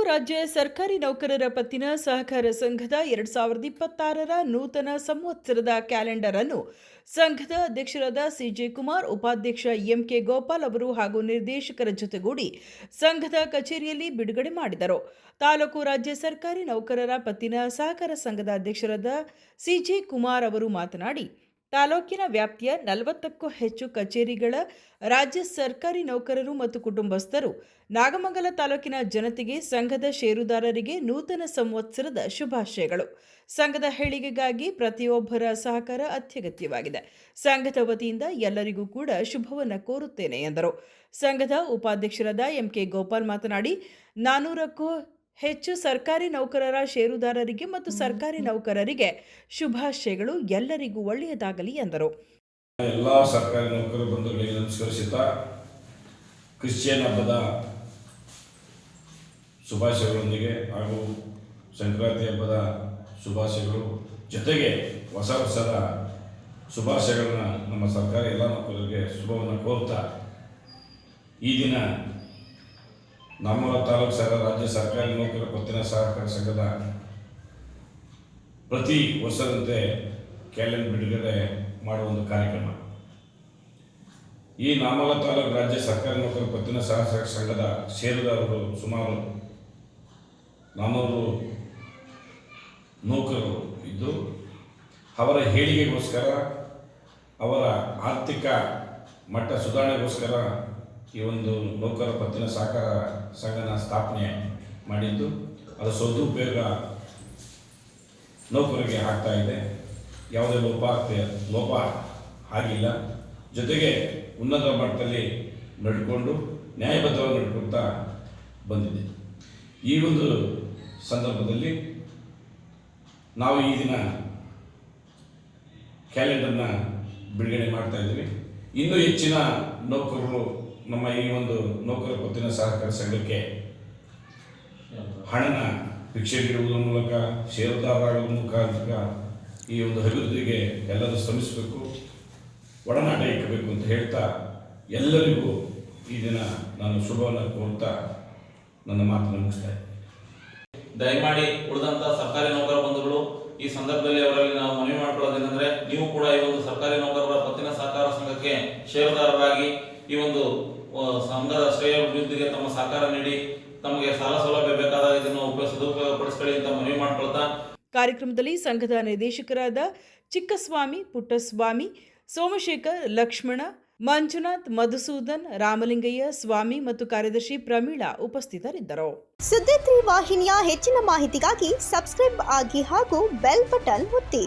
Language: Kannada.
ರಾಜ್ಯ ಸರ್ಕಾರಿ ನೌಕರರ ಪತ್ತಿನ ಸಹಕಾರ ಸಂಘದ 2026ರ ನೂತನ ಸಂವತ್ಸರದ ಕ್ಯಾಲೆಂಡರ್ ಅನ್ನು ಸಂಘದ ಅಧ್ಯಕ್ಷರಾದ ಸಿಜೆ ಕುಮಾರ್, ಉಪಾಧ್ಯಕ್ಷ ಎಂಕೆ ಗೋಪಾಲ್ ಅವರು ಹಾಗೂ ನಿರ್ದೇಶಕರ ಜೊತೆಗೂಡಿ ಸಂಘದ ಕಚೇರಿಯಲ್ಲಿ ಬಿಡುಗಡೆ ಮಾಡಿದರು. ತಾಲೂಕು ರಾಜ್ಯ ಸರ್ಕಾರಿ ನೌಕರರ ಪತ್ತಿನ ಸಹಕಾರ ಸಂಘದ ಅಧ್ಯಕ್ಷರಾದ ಸಿಜೆ ಕುಮಾರ್ ಅವರು ಮಾತನಾಡಿ, ತಾಲೂಕಿನ ವ್ಯಾಪ್ತಿಯ 40ಕ್ಕೂ ಹೆಚ್ಚು ಕಚೇರಿಗಳ ರಾಜ್ಯ ಸರ್ಕಾರಿ ನೌಕರರು ಮತ್ತು ಕುಟುಂಬಸ್ಥರು, ನಾಗಮಂಗಲ ತಾಲೂಕಿನ ಜನತೆಗೆ, ಸಂಘದ ಷೇರುದಾರರಿಗೆ ನೂತನ ಸಂವತ್ಸರದ ಶುಭಾಶಯಗಳು. ಸಂಘದ ಏಳಿಗೆಗಾಗಿ ಪ್ರತಿಯೊಬ್ಬರ ಸಹಕಾರ ಅತ್ಯಗತ್ಯವಾಗಿದೆ. ಸಂಘದ ವತಿಯಿಂದ ಎಲ್ಲರಿಗೂ ಕೂಡ ಶುಭವನ್ನು ಕೋರುತ್ತೇನೆ ಎಂದರು. ಸಂಘದ ಉಪಾಧ್ಯಕ್ಷರಾದ ಎಂಕೆ ಗೋಪಾಲ್ ಮಾತನಾಡಿ, 400ಕ್ಕೂ ಹೆಚ್ಚು ಸರ್ಕಾರಿ ನೌಕರರ ಷೇರುದಾರರಿಗೆ ಮತ್ತು ಸರ್ಕಾರಿ ನೌಕರರಿಗೆ ಶುಭಾಶಯಗಳು. ಎಲ್ಲರಿಗೂ ಒಳ್ಳೆಯದಾಗಲಿ ಎಂದರು. ಎಲ್ಲ ಸರ್ಕಾರಿ ನೌಕರರು ಬಂಧುಗಳಿಗೆ ನಮಸ್ಕರಿಸುತ್ತಾ ಕ್ರಿಶ್ಚಿಯನ್ ಹಬ್ಬದ ಶುಭಾಶಯಗಳೊಂದಿಗೆ ಹಾಗೂ ಸಂಕ್ರಾಂತಿ ಹಬ್ಬದ ಶುಭಾಶಯಗಳು ಜೊತೆಗೆ ಹೊಸ ವರ್ಷದ ಶುಭಾಶಯಗಳನ್ನ ನಮ್ಮ ಸರ್ಕಾರಿ ಎಲ್ಲ ನೌಕರರಿಗೆ ಶುಭವನ್ನು ಕೋರುತ್ತಾ, ಈ ದಿನ ನಮ್ಮ ತಾಲೂಕು ರಾಜ್ಯ ಸರ್ಕಾರಿ ನೌಕರರ ಪತ್ತಿನ ಸಹಕಾರ ಸಂಘದ ಪ್ರತಿ ವರ್ಷದಂತೆ ಕ್ಯಾಲೆಂಡರ್ ಬಿಡುಗಡೆ ಮಾಡುವ ಒಂದು ಕಾರ್ಯಕ್ರಮ. ಈ ನಾಮಲ ತಾಲೂಕು ರಾಜ್ಯ ಸರ್ಕಾರಿ ನೌಕರರ ಪತ್ತಿನ ಸಹಕಾರ ಸಂಘದ ಷೇರುದಾರರು ಸುಮಾರು 400 ನೌಕರರು ಇದ್ದು, ಅವರ ಏಳಿಗೆಗೋಸ್ಕರ, ಅವರ ಆರ್ಥಿಕ ಮಟ್ಟ ಸುಧಾರಣೆಗೋಸ್ಕರ ಈ ಒಂದು ನೌಕರರ ಪತ್ತಿನ ಸಹಕಾರ ಸಂಘನ ಸ್ಥಾಪನೆ ಮಾಡಿದ್ದು, ಅದರ ಸದುಪಯೋಗ ನೌಕರರಿಗೆ ಆಗ್ತಾ ಇದೆ. ಯಾವುದೇ ಲೋಪ ಆಗಿಲ್ಲ. ಜೊತೆಗೆ ಉನ್ನತ ಮಟ್ಟದಲ್ಲಿ ನಡ್ಕೊಂಡು ನ್ಯಾಯಬದ್ಧವಾಗಿ ನಡ್ಕೊಳ್ತಾ ಬಂದಿದೆ. ಈ ಒಂದು ಸಂದರ್ಭದಲ್ಲಿ ನಾವು ಈ ದಿನ ಕ್ಯಾಲೆಂಡರ್ನ ಬಿಡುಗಡೆ ಮಾಡ್ತಾ ಇದ್ದೀವಿ. ಇನ್ನೂ ಹೆಚ್ಚಿನ ನೌಕರರು ನಮ್ಮ ಈ ಒಂದು ನೌಕರರ ಪತ್ತಿನ ಸಹಕಾರ ಸಂಘಕ್ಕೆ ಹಣನ ಭಿಕ್ಷೆ ನೀಡುವುದರ ಮೂಲಕ, ಷೇರುದಾರರಾಗುವ ಮುಖಾಂತರ ಈ ಒಂದು ಅಭಿವೃದ್ಧಿಗೆ ಎಲ್ಲರೂ ಶ್ರಮಿಸಬೇಕು, ಒಡನಾಟ ಇಕ್ಕಬೇಕು ಅಂತ ಹೇಳ್ತಾ ಎಲ್ಲರಿಗೂ ಈ ದಿನ ನಾನು ಶುಭವನ್ನು ಕೋರ್ತಾ ನನ್ನ ಮಾತನ್ನು ಮುಗಿಸ್ತಾ ಇದ್ದೀನಿ. ದಯಮಾಡಿ ಉಳಿದಂಥ ಸರ್ಕಾರಿ ನೌಕರ ಬಂಧುಗಳು ಈ ಸಂದರ್ಭದಲ್ಲಿ ಅವರಲ್ಲಿ ನಾವು ಮನವಿ ಮಾಡಿಕೊಳ್ಳೋದೇನೆಂದರೆ, ನೀವು ಕೂಡ ಈ ಒಂದು ಸರ್ಕಾರಿ ನೌಕರರ ಪತ್ತಿನ ಸಹಕಾರ ಸಂಘಕ್ಕೆ ಷೇರುದಾರರಾಗಿ ಈ ಒಂದು ಸಂಘದ ಶ್ರೇಯಾಭಿವೃದ್ಧಿಗೆ ತಮ್ಮ ಸಹಕಾರ ನೀಡಿ, ತಮಗೆ ಸಾಲ ಸೌಲಭ್ಯ ಬೇಕಾದ ಇದನ್ನು ಸದುಪಯೋಗಪಡಿಸಿಕೊಳ್ಳಿ ಅಂತ ಮನವಿ ಮಾಡಿಕೊಳ್ತಾ, ಕಾರ್ಯಕ್ರಮದಲ್ಲಿ ಸಂಘದ ನಿರ್ದೇಶಕರಾದ ಚಿಕ್ಕಸ್ವಾಮಿ, ಪುಟ್ಟಸ್ವಾಮಿ, ಸೋಮಶೇಖರ್, ಲಕ್ಷ್ಮಣ, ಮಂಜುನಾಥ್, ಮಧುಸೂದನ್, ರಾಮಲಿಂಗಯ್ಯ, ಸ್ವಾಮಿ ಮತ್ತು ಕಾರ್ಯದರ್ಶಿ ಪ್ರಮೀಳಾ ಉಪಸ್ಥಿತರಿದ್ದರು. ಸುದ್ದಿ 3 ವಾಹಿನಿಯ ಹೆಚ್ಚಿನ ಮಾಹಿತಿಗಾಗಿ ಸಬ್ಸ್ಕ್ರೈಬ್ ಆಗಿ ಹಾಗೂ ಬೆಲ್ ಬಟನ್ ಒತ್ತಿ.